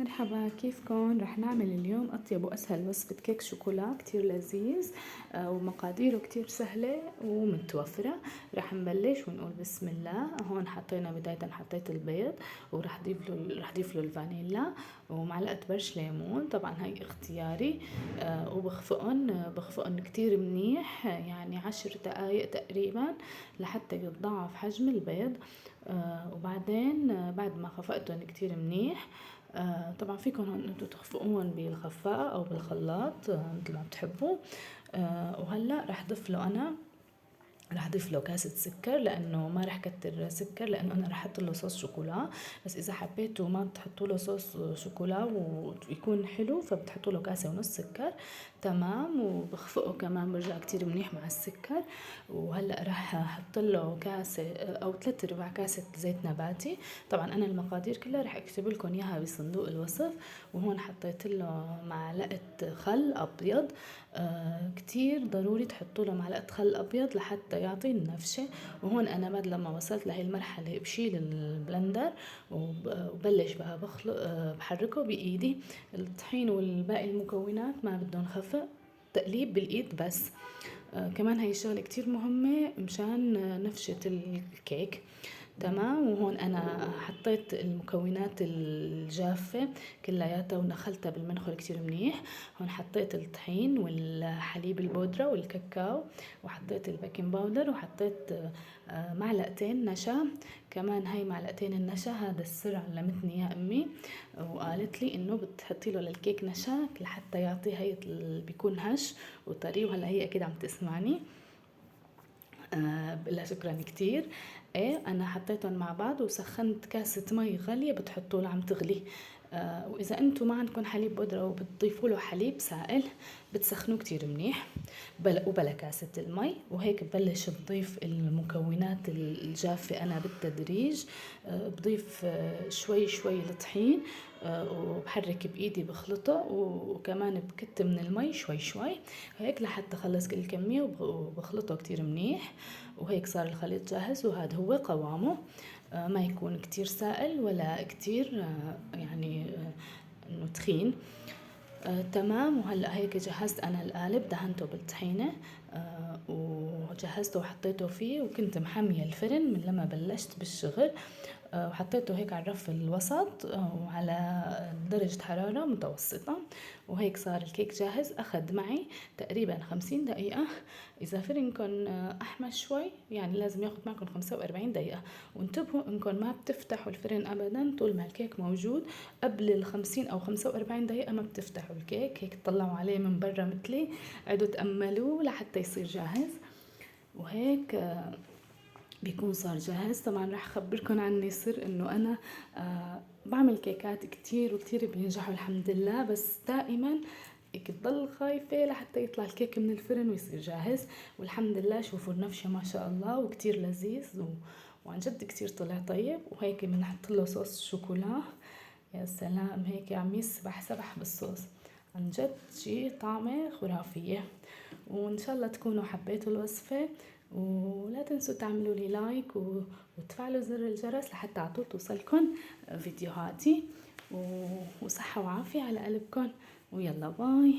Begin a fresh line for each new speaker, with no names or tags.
مرحبا، كيفكن؟ رح نعمل اليوم أطيب وأسهل وصفة كيك شوكولا كتير لذيذ ومقاديره كتير سهلة ومتوفرة. رح نبلش ونقول بسم الله. هون حطينا بداية حطيت البيض ورح ضيف له الفانيلا ومعلقة برش ليمون، طبعا هاي اختياري. بخفقن كتير منيح، يعني 10 دقايق تقريبا لحتى يتضاعف حجم البيض. وبعدين بعد ما خفقتهم كتير منيح، طبعا فيكم هون انتو تخفقوهم بالخفاقة او بالخلاط مثل ما بتحبوا. وهلا رح ضيف له كاسة سكر، لانه ما رح كتر سكر لانه انا رح احط له صوص شوكولا. بس اذا حبيتوا ما بتحطوا له صوص شوكولا ويكون حلو فبتحطوا له كاسة ونص سكر. تمام. وبخفقه كمان برجع كتير منيح مع السكر. وهلا رح احط له كاسة او 3/4 كاسة زيت نباتي. طبعا انا المقادير كلها رح اكتب لكم اياها بصندوق الوصف. وهون حطيت له معلقة خل ابيض. كتير ضروري تحطوا له معلقة خل ابيض لحتى يعطي النفشة. وهون انا بعد لما وصلت لهي المرحلة بشيل البلندر وبلش بقى بحركه بايدي. الطحين والباقي المكونات ما بدهم خفق، تقليب بالايد بس. كمان هاي الشغلة كتير مهمة مشان نفشة الكيك. تمام. وهون انا حطيت المكونات الجافة كلياتها ونخلتها بالمنخل كتير منيح. هون حطيت الطحين والحليب البودرة والكاكاو، وحطيت البيكنج باودر، وحطيت معلقتين نشا. كمان هاي معلقتين النشا هذا السر علمتني اياه امي، وقالت لي انه بتحطي له للكيك نشا لحتى يعطي هاي بيكون هش وطري. وهلا هي اكيد عم تسمعني. بقلها شكرا كتير. ايه انا حطيتهم مع بعض وسخنت كاسة مي غالية بتحطوا عم تغلي. واذا انتم ما عندكم حليب بودرة وبتضيفوا له حليب سائل بتسخنوه كتير منيح وبلا كاسة المي. وهيك ببلش بضيف المكونات الجافة انا بالتدريج. بضيف شوي شوي الطحين، وبحرك بايدي بخلطه، وكمان بكت من المي شوي شوي هيك لحتى خلص كل الكمية وبخلطه كتير منيح. وهيك صار الخليط جاهز، وهذا هو قوامه. ما يكون كتير سائل ولا كتير يعني انه تخين. تمام. وهلا هيك جهزت انا القالب، دهنته بالطحينه وجهزته وحطيته فيه، وكنت محمية الفرن من لما بلشت بالشغل. وحطيته هيك على الرف الوسط وعلى درجة حرارة متوسطة. وهيك صار الكيك جاهز. أخذ معي تقريبا 50 دقيقة. إذا فرنكن أحمر شوي يعني لازم ياخد معكم 45 دقيقة. وانتبهوا إنكم ما بتفتحوا الفرن أبدا طول ما الكيك موجود. قبل 50 أو 45 دقيقة ما بتفتحوا الكيك، هيك تطلعوا عليه من برا مثلي، عدوا تأملوه لحتى يصير جاهز. وهيك بيكون صار جاهز. طبعا رح اخبركم عني سر انه انا بعمل كيكات كتير وكتير بينجحوا الحمد لله، بس دائما هيك بضل خايفة لحتى يطلع الكيك من الفرن ويصير جاهز. والحمد لله شوفوا النفشة ما شاء الله وكتير لذيذ وعن جد كتير طلع طيب. وهيك بنحط له صوص شوكولا، يا سلام هيك عم يسبح سبح بالصوص، عن جد شي طعمة خرافية. وإن شاء الله تكونوا حبيتوا الوصفة، ولا تنسوا تعملوا لي لايك وتفعلوا زر الجرس لحتى على طول توصلكن فيديوهاتي. وصحة وعافية على قلبكن، ويلا باي.